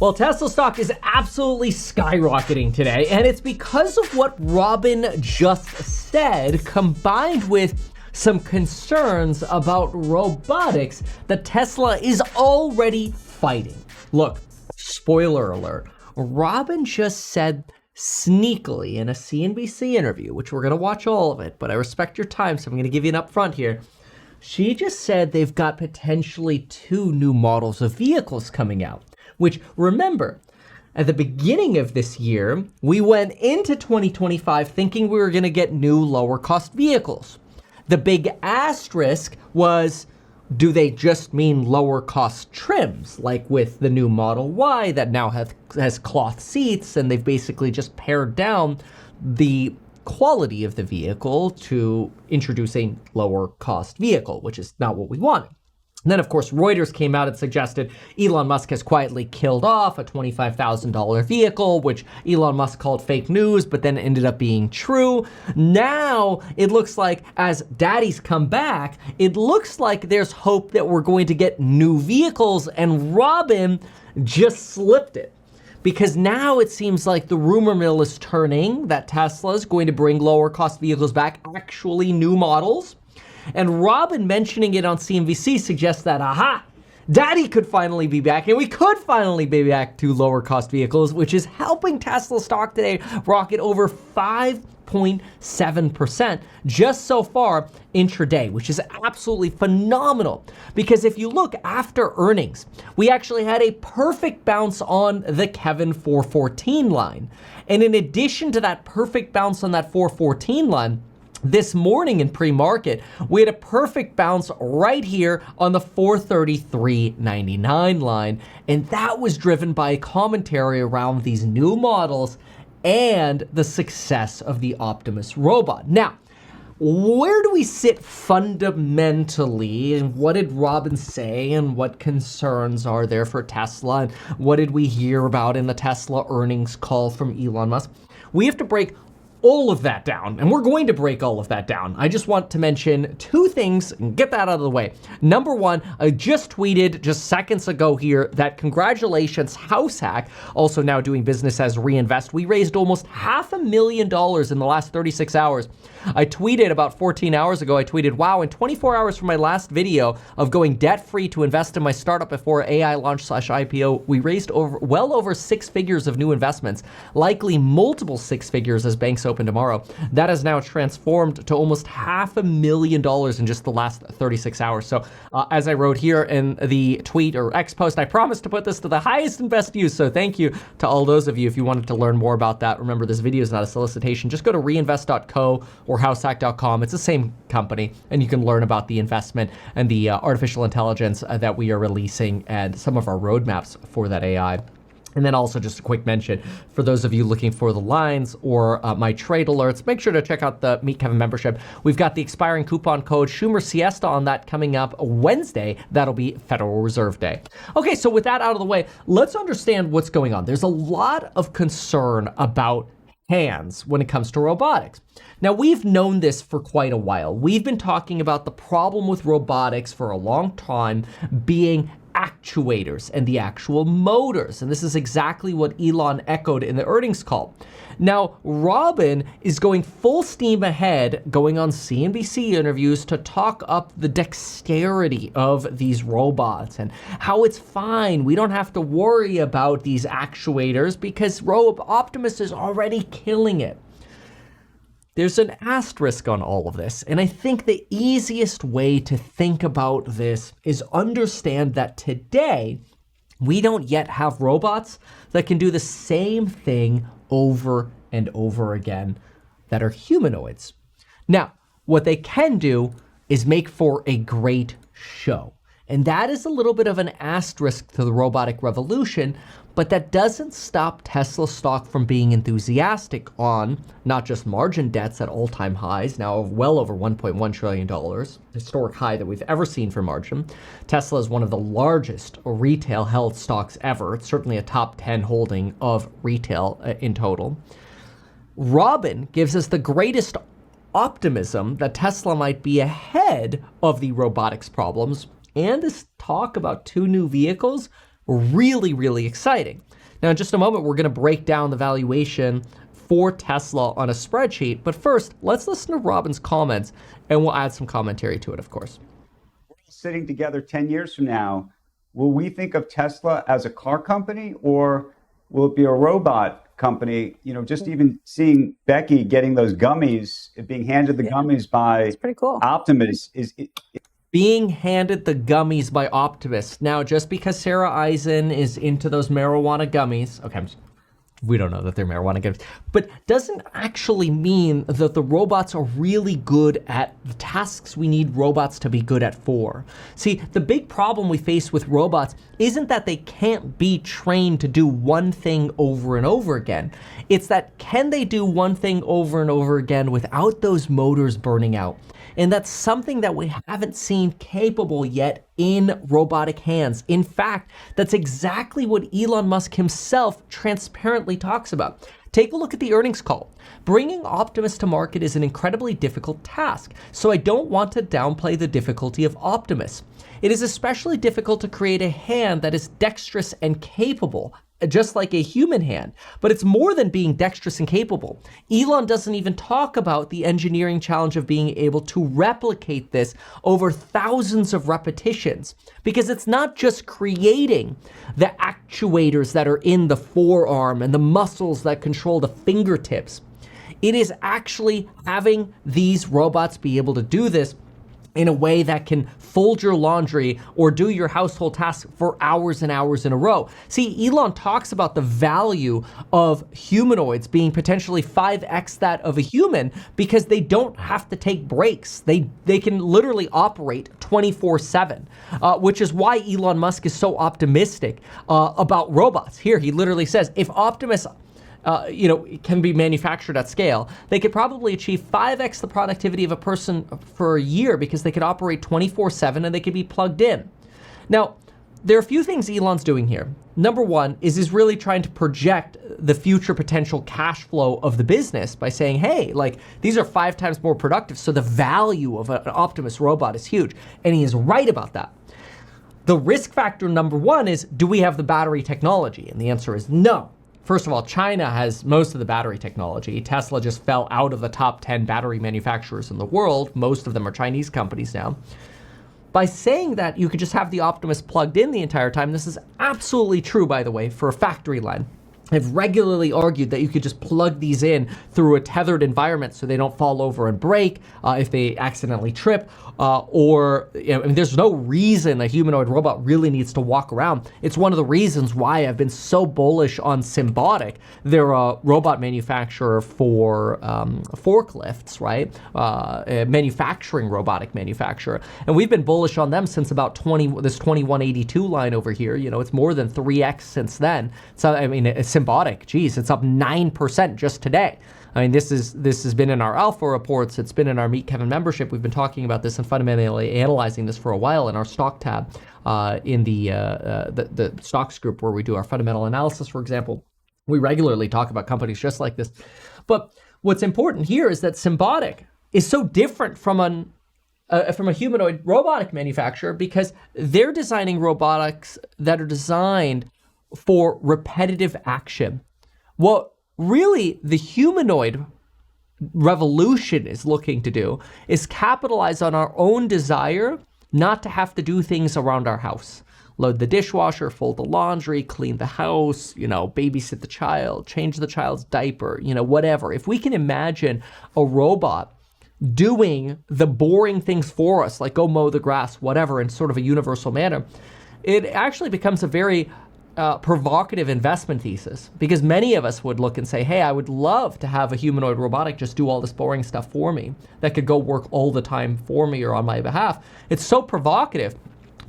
Well, Tesla stock is absolutely skyrocketing today, and it's because of what Robin just said, combined with some concerns about robotics that Tesla is already fighting. Look, spoiler alert, Robin just said sneakily in a CNBC interview, which we're going to watch all of it, but I respect your time, so I'm going to give you an upfront here. She just said they've got potentially 2 new models of vehicles coming out, which, remember, at the beginning of this year, we went into 2025 thinking we were going to get new lower cost vehicles. The big asterisk was, do they just mean lower cost trims, like with the new Model Y that now has cloth seats, and they've basically just pared down the quality of the vehicle to introduce a lower cost vehicle, which is not what we wanted. And then, of course, Reuters came out and suggested Elon Musk has quietly killed off a $25,000 vehicle, which Elon Musk called fake news, but then ended up being true. Now, it looks like as daddies come back, it looks like there's hope that we're going to get new vehicles, and Robin just slipped it. Because now it seems like the rumor mill is turning that Tesla is going to bring lower cost vehicles back, actually new models. And Robin mentioning it on CNBC suggests that, aha, daddy could finally be back, and we could finally be back to lower cost vehicles, which is helping Tesla stock today rocket over 5.7% just so far intraday, which is absolutely phenomenal. Because if you look after earnings, we actually had a perfect bounce on the Kevin 414 line. And in addition to that perfect bounce on that 414 line, this morning in pre-market, we had a perfect bounce right here on the 433.99 line. And that was driven by a commentary around these new models and the success of the Optimus robot. Now, where do we sit fundamentally, and what did Robin say, and what concerns are there for Tesla, and what did we hear about in the Tesla earnings call from Elon Musk? We have to break all of that down, and we're going to break all of that down. I just want to mention 2 things and get that out of the way. Number 1, I just tweeted just seconds ago here that congratulations, House Hack, also now doing business as Reinvest. We raised almost $500,000 in the last 36 hours. I tweeted about 14 hours ago, I tweeted, wow, in 24 hours from my last video of going debt-free to invest in my startup before AI launch/IPO, we raised well over 6 figures of new investments, likely multiple 6 figures as banks open tomorrow. That has now transformed to almost $500,000 in just the last 36 hours. So as I wrote here in the tweet or X post, I promised to put this to the highest and best use. So thank you to all those of you. If you wanted to learn more about that, remember this video is not a solicitation. Just go to reinvest.co or househack.com. It's the same company, and you can learn about the investment and the artificial intelligence that we are releasing and some of our roadmaps for that AI. And then also just a quick mention for those of you looking for the lines or my trade alerts, make sure to check out the Meet Kevin membership. We've got the expiring coupon code Schumer Siesta on that coming up Wednesday. That'll be Federal Reserve Day. Okay, so with that out of the way, let's understand what's going on. There's a lot of concern about hands when it comes to robotics. Now, we've known this for quite a while. We've been talking about the problem with robotics for a long time being actuators and the actual motors. And this is exactly what Elon echoed in the earnings call. Now, Robin is going full steam ahead, going on CNBC interviews to talk up the dexterity of these robots and how it's fine. We don't have to worry about these actuators because Optimus is already killing it. There's an asterisk on all of this, and I think the easiest way to think about this is understand that today, we don't yet have robots that can do the same thing over and over again that are humanoids. Now, what they can do is make for a great show. And that is a little bit of an asterisk to the robotic revolution, but that doesn't stop Tesla stock from being enthusiastic on not just margin debts at all-time highs, now of well over $1.1 trillion, historic high that we've ever seen for margin. Tesla is one of the largest retail held stocks ever. It's certainly a top 10 holding of retail in total. Robin gives us the greatest optimism that Tesla might be ahead of the robotics problems, and this talk about 2 new vehicles really, really exciting. Now, in just a moment, we're going to break down the valuation for Tesla on a spreadsheet. But first, let's listen to Robin's comments, and we'll add some commentary to it, of course. Sitting together 10 years from now, will we think of Tesla as a car company, or will it be a robot company? You know, just even seeing Becky getting those gummies, being handed the gummies by pretty cool. Optimus being handed the gummies by Optimus. Now, just because Sarah Eisen is into those marijuana gummies, okay, we don't know that they're marijuana gummies, but doesn't actually mean that the robots are really good at the tasks we need robots to be good at for. See, the big problem we face with robots isn't that they can't be trained to do one thing over and over again. It's that, can they do one thing over and over again without those motors burning out? And that's something that we haven't seen capable yet in robotic hands. In fact, that's exactly what Elon Musk himself transparently talks about. Take a look at the earnings call. Bringing Optimus to market is an incredibly difficult task, so I don't want to downplay the difficulty of Optimus. It is especially difficult to create a hand that is dexterous and capable, just like a human hand, but it's more than being dexterous and capable. Elon doesn't even talk about the engineering challenge of being able to replicate this over thousands of repetitions, because it's not just creating the actuators that are in the forearm and the muscles that control the fingertips. It is actually having these robots be able to do this in a way that can fold your laundry or do your household tasks for hours and hours in a row. See, Elon talks about the value of humanoids being potentially 5x that of a human because they don't have to take breaks. They can literally operate 24/7, which is why Elon Musk is so optimistic about robots. Here, he literally says, if Optimus can be manufactured at scale, they could probably achieve 5x the productivity of a person for a year because they could operate 24/7 and they could be plugged in. Now, there are a few things Elon's doing here. Number one is he's really trying to project the future potential cash flow of the business by saying, hey, like, these are 5 times more productive, so the value of an Optimus robot is huge. And he is right about that. The risk factor number one is, do we have the battery technology? And the answer is no. First of all, China has most of the battery technology. Tesla just fell out of the top 10 battery manufacturers in the world. Most of them are Chinese companies now. By saying that you could just have the Optimus plugged in the entire time, this is absolutely true, by the way, for a factory line. I've regularly argued that you could just plug these in through a tethered environment so they don't fall over and break if they accidentally trip, there's no reason a humanoid robot really needs to walk around. It's one of the reasons why I've been so bullish on Symbotic. They're a robot manufacturer for forklifts, right? A manufacturing robotic manufacturer. And we've been bullish on them since about this 2182 line over here. You know, it's more than 3x since then. So, Symbotic, geez, it's up 9% just today. I mean, this has been in our alpha reports. It's been in our Meet Kevin membership. We've been talking about this and fundamentally analyzing this for a while in our stock tab in the stocks group where we do our fundamental analysis, for example. We regularly talk about companies just like this. But what's important here is that Symbotic is so different from a humanoid robotic manufacturer because they're designing robotics that are designed for repetitive action. What really the humanoid revolution is looking to do is capitalize on our own desire not to have to do things around our house. Load the dishwasher, fold the laundry, clean the house, babysit the child, change the child's diaper, whatever. If we can imagine a robot doing the boring things for us, like go mow the grass, whatever, in sort of a universal manner, it actually becomes a very provocative investment thesis, because many of us would look and say, hey, I would love to have a humanoid robotic just do all this boring stuff for me that could go work all the time for me or on my behalf. It's so provocative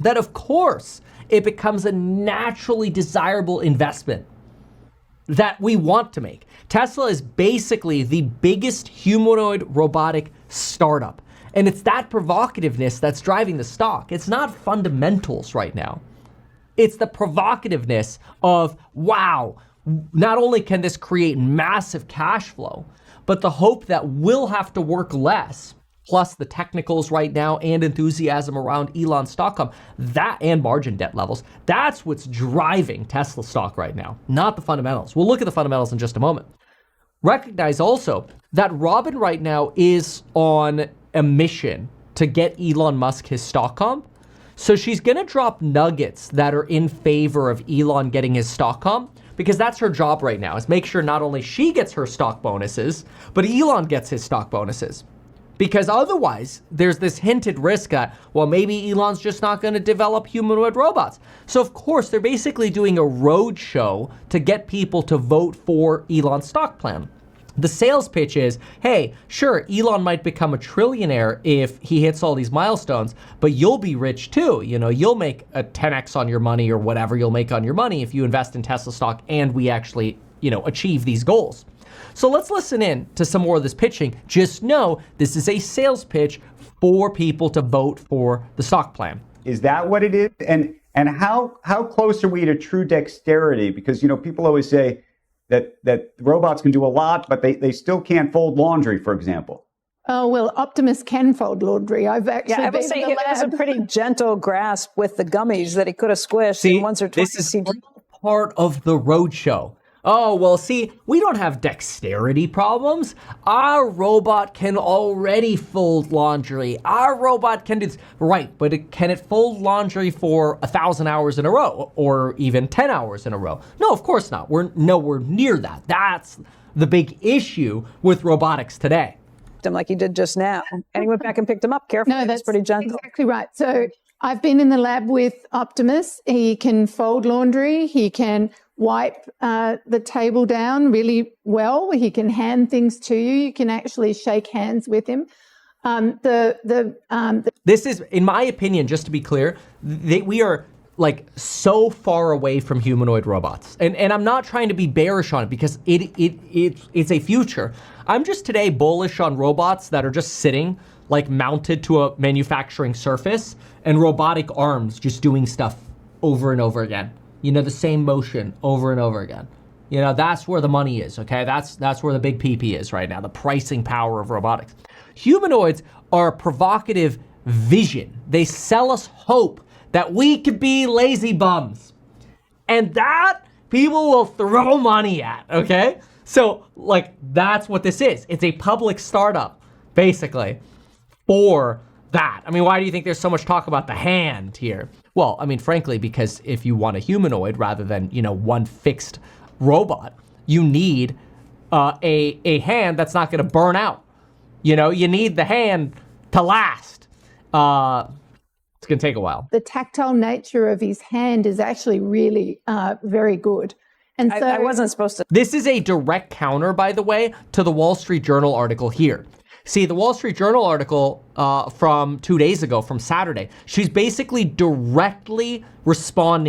that, of course, it becomes a naturally desirable investment that we want to make. Tesla is basically the biggest humanoid robotic startup, and it's that provocativeness that's driving the stock. It's not fundamentals right now. It's the provocativeness of, wow, not only can this create massive cash flow, but the hope that we'll have to work less plus the technicals right now and enthusiasm around Elon stock comp, that and margin debt levels, that's what's driving Tesla stock right now, not the fundamentals. We'll look at the fundamentals in just a moment. Recognize also that Robin right now is on a mission to get Elon Musk his stock comp. So she's going to drop nuggets that are in favor of Elon getting his stock comp, because that's her job right now, is make sure not only she gets her stock bonuses, but Elon gets his stock bonuses. Because otherwise, there's this hinted risk that, well, maybe Elon's just not going to develop humanoid robots. So of course, they're basically doing a road show to get people to vote for Elon's stock plan. The sales pitch is, hey, sure, Elon might become a trillionaire if he hits all these milestones, but you'll be rich too. You know, you'll make a 10x on your money or whatever you'll make on your money if you invest in Tesla stock and we actually, achieve these goals. So let's listen in to some more of this pitching. Just know this is a sales pitch for people to vote for the stock plan. Is that what it is? And how close are we to true dexterity? Because, people always say that robots can do a lot, but they still can't fold laundry, for example. Oh, well, Optimus can fold laundry. I've actually I would say it was a pretty gentle grasp with the gummies that he could have squished. See, once or twice. This is part of the roadshow. Oh, well, see, we don't have dexterity problems. Our robot can already fold laundry. Our robot can do this. Right, but can it fold laundry for 1,000 hours in a row or even 10 hours in a row? No, of course not. We're nowhere near that. That's the big issue with robotics today. Him like he did just now. And he went back and picked him up carefully. No, that's pretty gentle. Exactly right. So I've been in the lab with Optimus. He can fold laundry. He can wipe the table down really well. He can hand things to you. You can actually shake hands with him. This is, in my opinion, just to be clear, we are like so far away from humanoid robots. And I'm not trying to be bearish on it because it's a future. I'm just today bullish on robots that are just sitting like mounted to a manufacturing surface and robotic arms just doing stuff over and over again. The same motion over and over again. That's where the money is, okay? That's where the big PP is right now, the pricing power of robotics. Humanoids are a provocative vision. They sell us hope that we could be lazy bums. And that people will throw money at, okay? So, that's what this is. It's a public startup, basically, for that. I mean, why do you think there's so much talk about the hand here? Well, I mean, frankly, because if you want a humanoid rather than, one fixed robot, you need a hand that's not going to burn out. You need the hand to last. It's going to take a while. The tactile nature of his hand is actually really very good. And so I wasn't supposed to. This is a direct counter, by the way, to the Wall Street Journal article here. See, the Wall Street Journal article from 2 days ago, from Saturday, she's basically directly responding